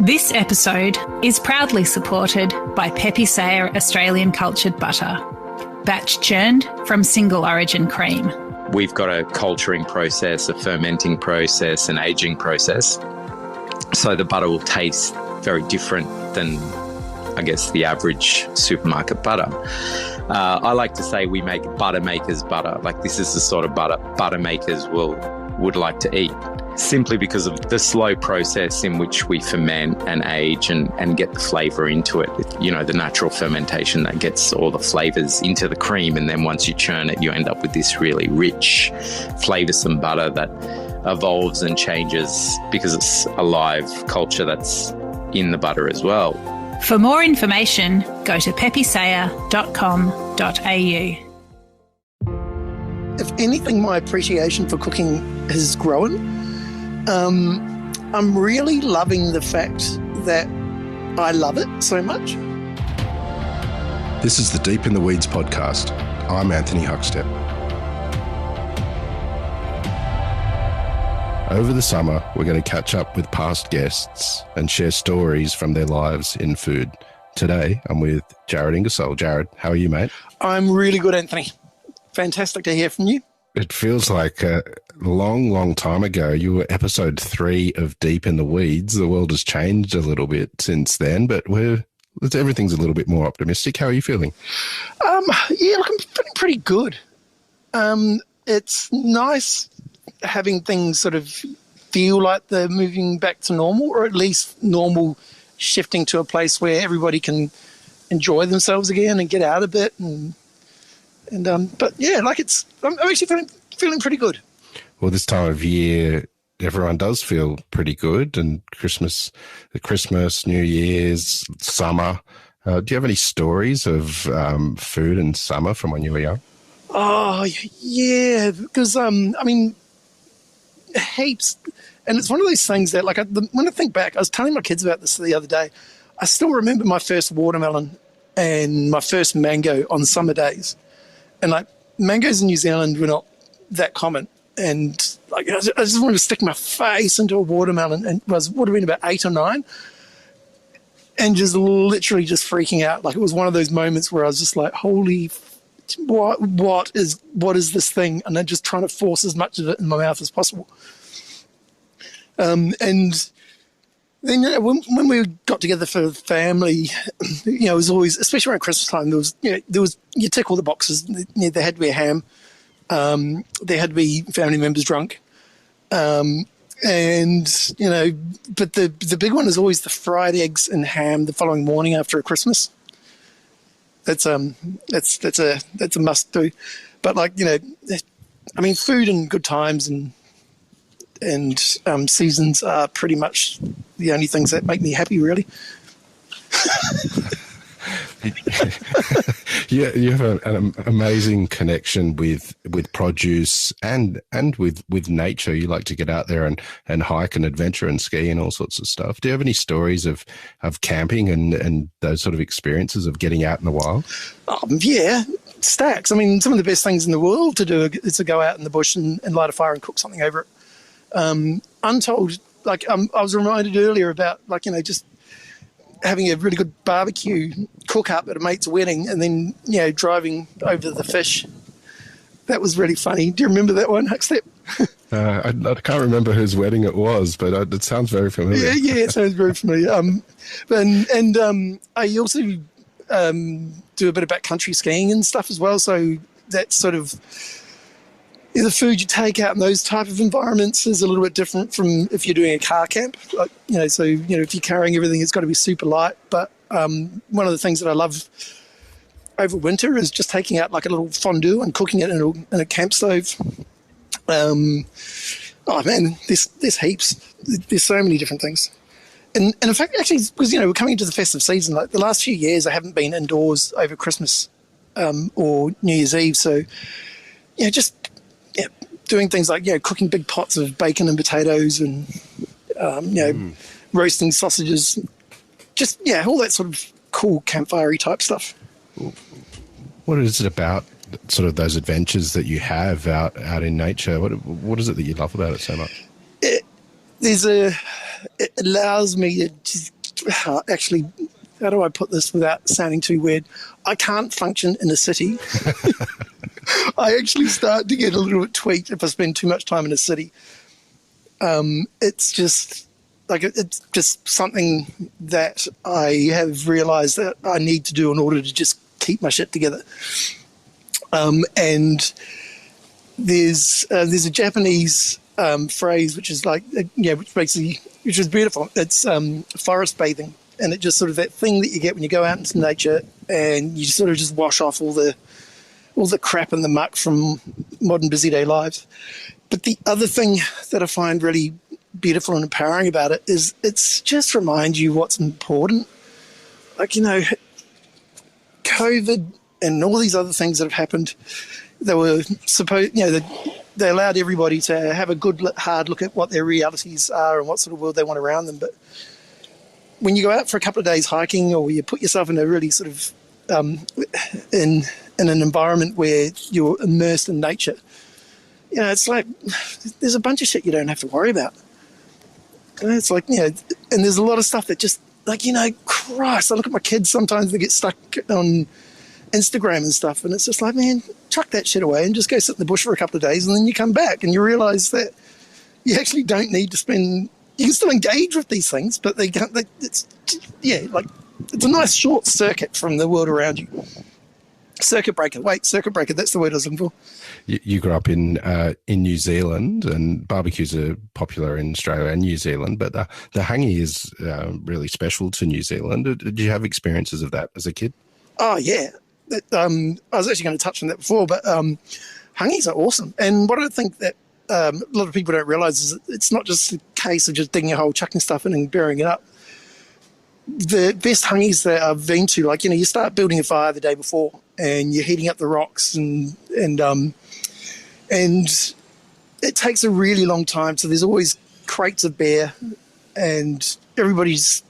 This episode is proudly supported by Pepe Sayer Australian Cultured Butter, batch churned from single origin cream. We've got a culturing process, a fermenting process, an aging process. So the butter will taste very different than, I guess, the average supermarket butter. I like to say we make butter makers butter. Like, this is the sort of butter makers would like to eat, simply because of the slow process in which we ferment and age and get the flavour into it. You know, the natural fermentation that gets all the flavours into the cream, and then once you churn it, you end up with this really rich, flavoursome butter that evolves and changes because it's a live culture that's in the butter as well. For more information, go to pepesayer.com.au. If anything, my appreciation for cooking has grown. I'm really loving the fact that I love it so much. This is the Deep in the Weeds podcast. I'm Anthony Huckstep. Over the summer, we're going to catch up with past guests and share stories from their lives in food. Today, I'm with Jared Ingersoll. Jared, how are you, mate? I'm really good, Anthony. Fantastic to hear from you. It feels like a long time ago. You were episode 3 of Deep in the Weeds. The world has changed a little bit since then, but everything's a little bit more optimistic. How are you feeling? Yeah, look, I'm feeling pretty good. It's nice having things sort of feel like they're moving back to normal, or at least normal shifting to a place where everybody can enjoy themselves again and get out a bit. But yeah, like I'm actually feeling pretty good. Well, this time of year, everyone does feel pretty good, and Christmas, New Year's, summer. Do you have any stories of food and summer from when you were young? Oh, yeah, because, heaps. And it's one of those things that, like, when I think back, I was telling my kids about this the other day. I still remember my first watermelon and my first mango on summer days. And, like, mangoes in New Zealand were not that common. And, like, I just wanted to stick my face into a watermelon, and would have been about 8 or 9, and just literally just freaking out. Like, it was one of those moments where I was just like, holy, what is this thing? And then just trying to force as much of it in my mouth as possible. And then, when we got together for the family, it was always, especially around Christmas time, you tick all the boxes. There had to be a ham. There had to be family members drunk. But the big one is always the fried eggs and ham the following morning after a Christmas. That's a must do. But food and good times and seasons are pretty much the only things that make me happy, really. Yeah, you have an amazing connection with produce and with nature. You like to get out there and hike and adventure and ski and all sorts of stuff. Do you have any stories of camping and those sort of experiences of getting out in the wild? Yeah, stacks. I mean, some of the best things in the world to do is to go out in the bush and light a fire and cook something over it. Untold, I was reminded earlier about, just having a really good barbecue cook up at a mate's wedding, and then, driving over the fish. That was really funny. Do you remember that one, Huckstep? I can't remember whose wedding it was, but it sounds very familiar. Yeah, it sounds very familiar. I also do a bit of backcountry skiing and stuff as well. So that's sort of the food you take out in those type of environments is a little bit different from if you're doing a car camp. If you're carrying everything, it's got to be super light. But one of the things that I love over winter is just taking out like a little fondue and cooking it in a camp stove. There's heaps. There's so many different things. And in fact, actually, because, we're coming into the festive season, like the last few years, I haven't been indoors over Christmas or New Year's Eve. So, doing things like, cooking big pots of bacon and potatoes and, roasting sausages, just, all that sort of cool campfire-y type stuff. What is it about sort of those adventures that you have out in nature? What is it that you love about it so much? There's a it allows me to just, actually, how do I put this without sounding too weird? I can't function in a city. I actually start to get a little bit tweaked if I spend too much time in a city. It's just something that I have realized that I need to do in order to just keep my shit together. And there's a Japanese phrase which is like, which is beautiful. It's forest bathing, and it just sort of that thing that you get when you go out into nature and you sort of just wash off all the crap and the muck from modern busy day lives. But the other thing that I find really beautiful and empowering about it is it's just reminds you what's important. Like, COVID and all these other things that have happened, they were supposed, they allowed everybody to have a good hard look at what their realities are and what sort of world they want around them. But when you go out for a couple of days hiking, or you put yourself in a really sort of in an environment where you're immersed in nature, it's like there's a bunch of shit you don't have to worry about. It's like, and there's a lot of stuff that just like, Christ, I look at my kids sometimes, they get stuck on Instagram and stuff, and it's just like, man, chuck that shit away and just go sit in the bush for a couple of days, and then you come back and you realize that you actually don't need to spend, you can still engage with these things, but it's a nice short circuit from the world around you. Circuit breaker, that's the word I was looking for. You grew up in New Zealand, and barbecues are popular in Australia and New Zealand, but the hangi is really special to New Zealand. Did you have experiences of that as a kid? Oh, yeah. I was actually going to touch on that before, but hangis are awesome. And what I think that a lot of people don't realise is it's not just a case of just digging a hole, chucking stuff in and burying it up. The best hangis that I've been to, like, you start building a fire the day before and you're heating up the rocks and it takes a really long time. So there's always crates of beer and everybody's,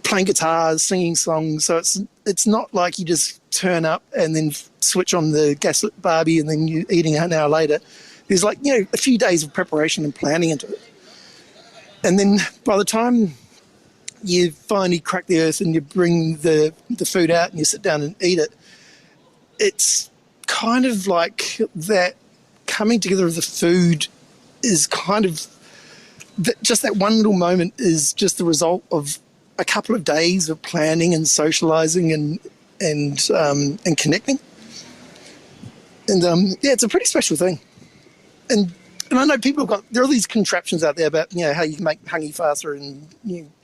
playing guitars, singing songs. So it's not like you just turn up and then switch on the gaslit barbie and then you're eating an hour later. There's like, a few days of preparation and planning into it. And then by the time you finally crack the earth and you bring the food out and you sit down and eat it, it's kind of like that coming together of the food is kind of, just that one little moment is just the result of a couple of days of planning and socializing and connecting. And it's a pretty special thing. And I know people there are these contraptions out there about, how you can make hangi faster and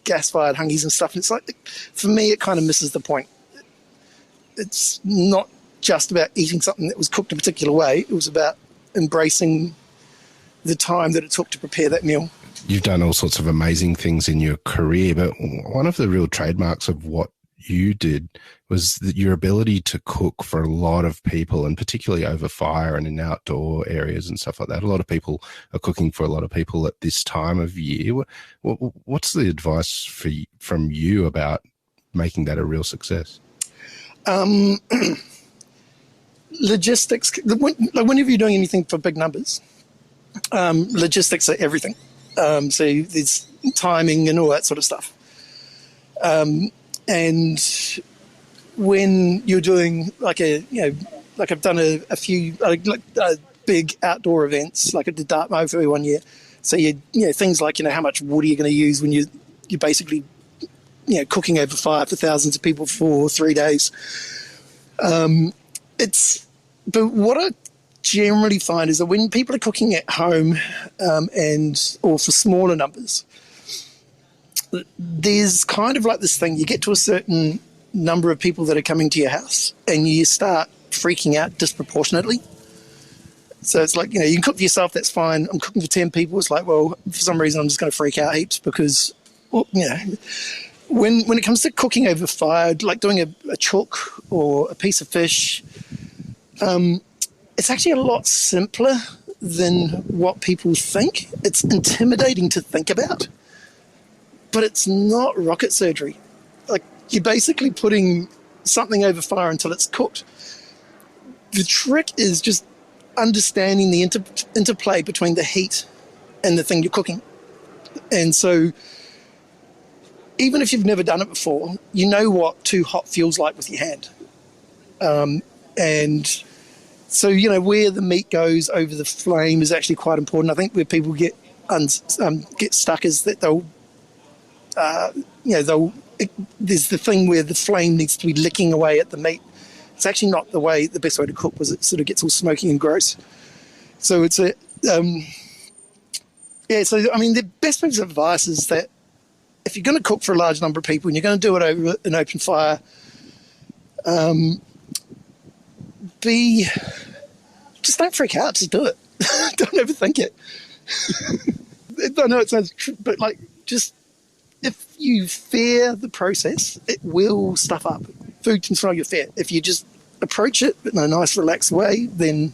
gas-fired hangis and stuff. And it's like, for me, it kind of misses the point. It's not just about eating something that was cooked a particular way. It was about embracing the time that it took to prepare that meal. You've done all sorts of amazing things in your career, but one of the real trademarks of what you did was that your ability to cook for a lot of people, and particularly over fire and in outdoor areas and stuff like that. A lot of people are cooking for a lot of people at this time of year. What's the advice from you about making that a real success? Logistics, whenever you're doing anything for big numbers, logistics are everything. So there's timing and all that sort of stuff. And when you're doing like I've done a few big outdoor events, like I did Dartmouth one year. So things like how much wood are you going to use when you're basically cooking over fire for thousands of people for 3 days. But what I generally find is that when people are cooking at home or for smaller numbers, there's kind of like this thing, you get to a certain number of people that are coming to your house and you start freaking out disproportionately. So it's like, you can cook for yourself, that's fine. I'm cooking for 10 people. It's like, well, for some reason I'm just going to freak out heaps because, when it comes to cooking over fire, like doing a chook or a piece of fish, it's actually a lot simpler than what people think. It's intimidating to think about, but it's not rocket surgery. Like, you're basically putting something over fire until it's cooked. The trick is just understanding the interplay between the heat and the thing you're cooking. And so even if you've never done it before, you know what too hot feels like with your hand. And so, where the meat goes over the flame is actually quite important. I think where people get stuck is that there's the thing where the flame needs to be licking away at the meat. It's actually not the best way to cook, because it sort of gets all smoky and gross. So it's the best piece of advice is that if you're going to cook for a large number of people and you're going to do it over an open fire, just don't freak out, just do it. Don't overthink it. I know it sounds but just if you fear the process, it will stuff up. Food can smell your fear. If you just approach it in a nice, relaxed way, then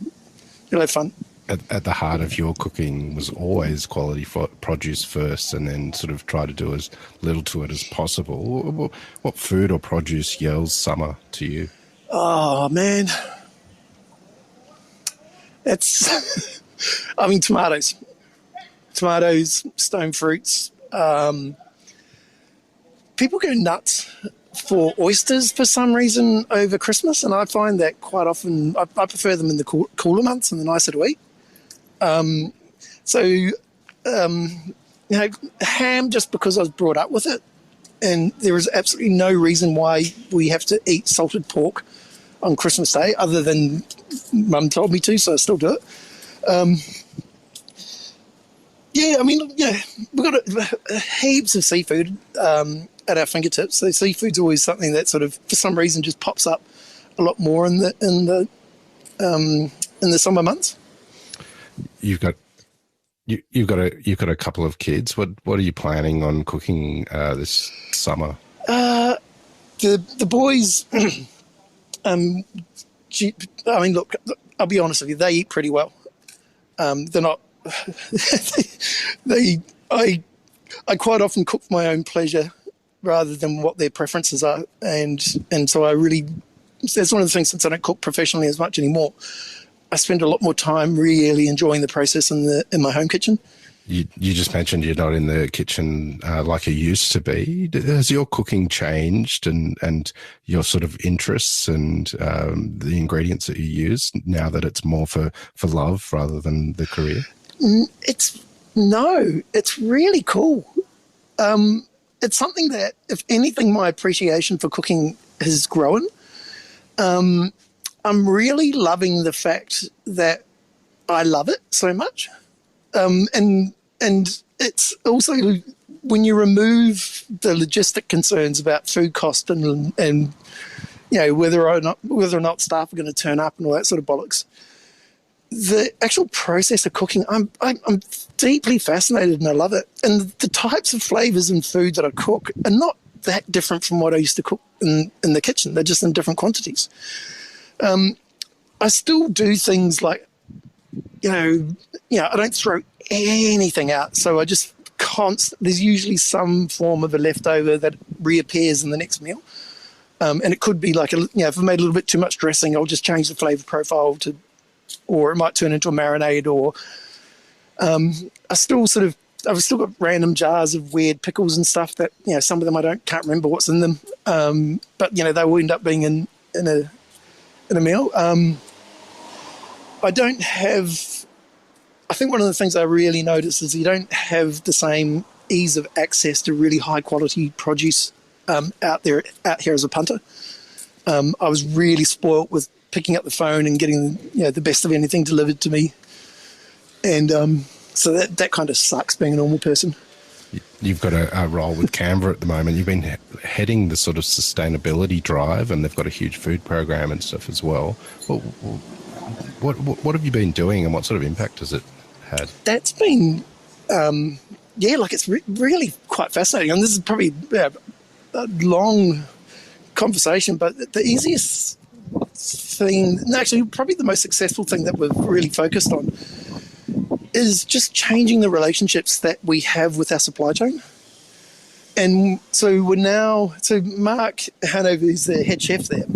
you'll have fun. At the heart of your cooking was always quality produce first, and then sort of try to do as little to it as possible. What food or produce yells summer to you? Oh, man. It's, tomatoes. Tomatoes, stone fruits. People go nuts for oysters for some reason over Christmas, and I find that quite often I prefer them in the cooler months and the nicer to eat. Ham, just because I was brought up with it, and there is absolutely no reason why we have to eat salted pork on Christmas Day, other than Mum told me to, so I still do it. We've got heaps of seafood at our fingertips. So seafood's always something that sort of, for some reason, just pops up a lot more in the summer months. You've got a couple of kids. What are you planning on cooking this summer? The boys. Look, I'll be honest with you. They eat pretty well. They're not. I quite often cook for my own pleasure rather than what their preferences are, and so that's one of the things, since I don't cook professionally as much anymore, I spend a lot more time really enjoying the process in my home kitchen. You just mentioned you're not in the kitchen like you used to be. Has your cooking changed and your sort of interests and the ingredients that you use now that it's more for love rather than the career? It's really cool. It's something that, if anything, my appreciation for cooking has grown. I'm really loving the fact that I love it so much. And it's also, when you remove the logistic concerns about food cost and whether or not staff are going to turn up and all that sort of bollocks, the actual process of cooking, I'm deeply fascinated and I love it. And the types of flavors in food that I cook are not that different from what I used to cook in the kitchen. They're just in different quantities. I still do things like, I don't throw anything out. So I just there's usually some form of a leftover that reappears in the next meal. And it could be like, if I made a little bit too much dressing, I'll just change the flavor profile or it might turn into a marinade, or I've still got random jars of weird pickles and stuff that, some of them can't remember what's in them. But they will end up being in a meal. I think one of the things I really notice is you don't have the same ease of access to really high quality produce out here as a punter. I was really spoilt with picking up the phone and getting the best of anything delivered to me, and so that kind of sucks being a normal person. You've got a role with Canva at the moment. You've been heading the sort of sustainability drive, and they've got a huge food program and stuff as well. What have you been doing, and what sort of impact has it had? That's been, it's really quite fascinating. And this is probably a long conversation, but the easiest thing, actually probably the most successful thing that we've really focused on, is just changing the relationships that we have with our supply chain. And so Mark Hanover is the head chef there.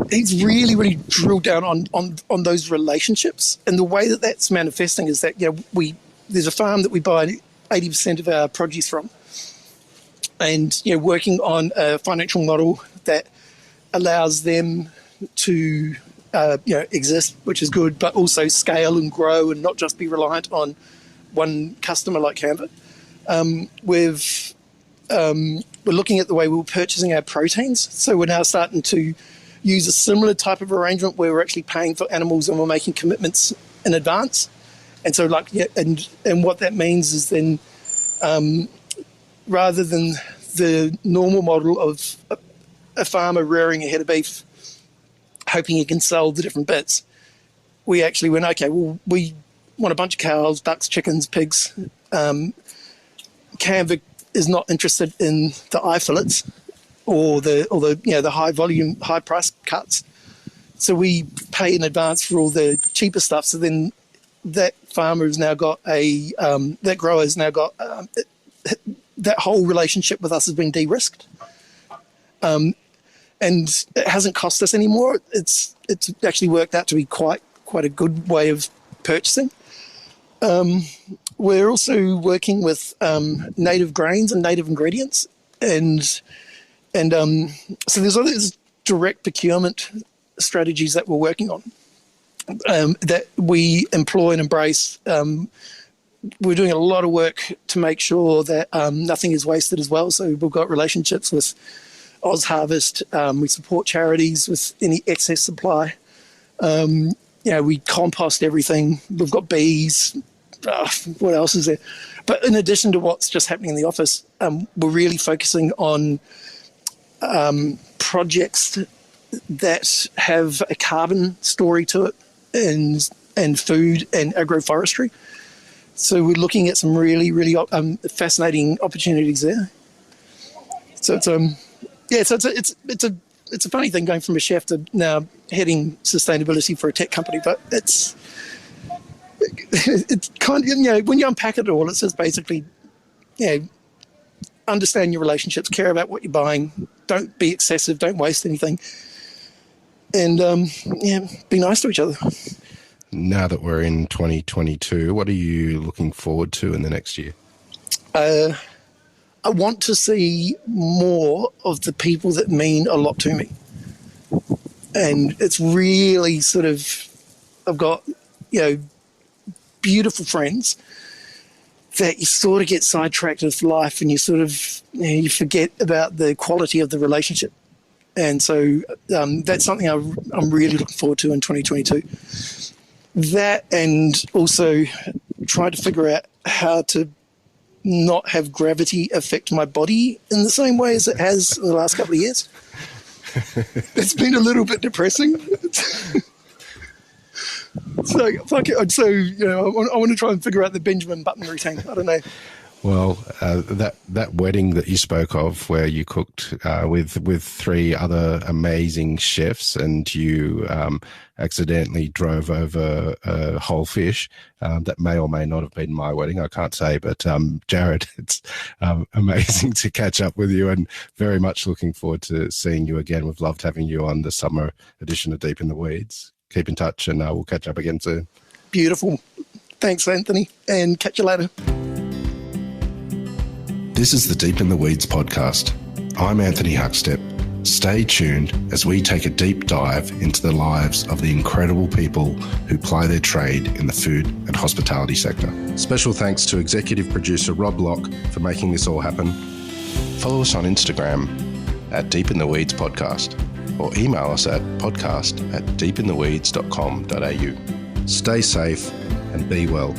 He's really, really drilled down on those relationships, and the way that that's manifesting is that we there's a farm that we buy 80% of our produce from, and working on a financial model that allows them to exist, which is good, but also scale and grow and not just be reliant on one customer like Canva. We're looking at the way we're purchasing our proteins. So we're now starting to use a similar type of arrangement where we're actually paying for animals and we're making commitments in advance. And so and what that means is then rather than the normal model of a farmer rearing a head of beef, hoping he can sell the different bits, we actually went, okay, well, we want a bunch of cows, ducks, chickens, pigs. Canva is not interested in the eye fillets or the high volume, high price cuts. So we pay in advance for all the cheaper stuff. So then that farmer has now got that grower has now got that whole relationship with us has been de-risked. And it hasn't cost us anymore. It's actually worked out to be quite a good way of purchasing. We're also working with native grains and native ingredients, and so there's other direct procurement strategies that we're working on that we employ and embrace. We're doing a lot of work to make sure that nothing is wasted as well. So we've got relationships with Oz Harvest. We support charities with any excess supply. We compost everything. We've got bees. What else is there? But in addition to what's just happening in the office, we're really focusing on projects that have a carbon story to it, and food and agroforestry. So we're looking at some really, really fascinating opportunities there. So it's a funny thing going from a chef to now heading sustainability for a tech company, but it's kind of, when you unpack it all, it says basically, understand your relationships, care about what you're buying, don't be excessive, don't waste anything, and be nice to each other. Now that we're in 2022, what are you looking forward to in the next year? I want to see more of the people that mean a lot to me. And it's really sort of, I've got, beautiful friends that you sort of get sidetracked with life, and you sort of, you forget about the quality of the relationship. And so that's something I'm really looking forward to in 2022. That, and also try to figure out how to not have gravity affect my body in the same way as it has in the last couple of years. It's been a little bit depressing. So I want to try and figure out the Benjamin Button routine. I don't know. Well, that wedding that you spoke of, where you cooked with three other amazing chefs, and you accidentally drove over a whole fish, that may or may not have been my wedding. I can't say, but Jared, it's amazing to catch up with you, and very much looking forward to seeing you again. We've loved having you on the summer edition of Deep in the Weeds. Keep in touch, and we'll catch up again soon. Beautiful. Thanks, Anthony, and catch you later. This is the Deep in the Weeds podcast. I'm Anthony Huckstep. Stay tuned as we take a deep dive into the lives of the incredible people who ply their trade in the food and hospitality sector. Special thanks to executive producer Rob Locke for making this all happen. Follow us on Instagram at Deep in the Weeds Podcast, or email us at podcast@deepintheweeds.com.au. Stay safe and be well.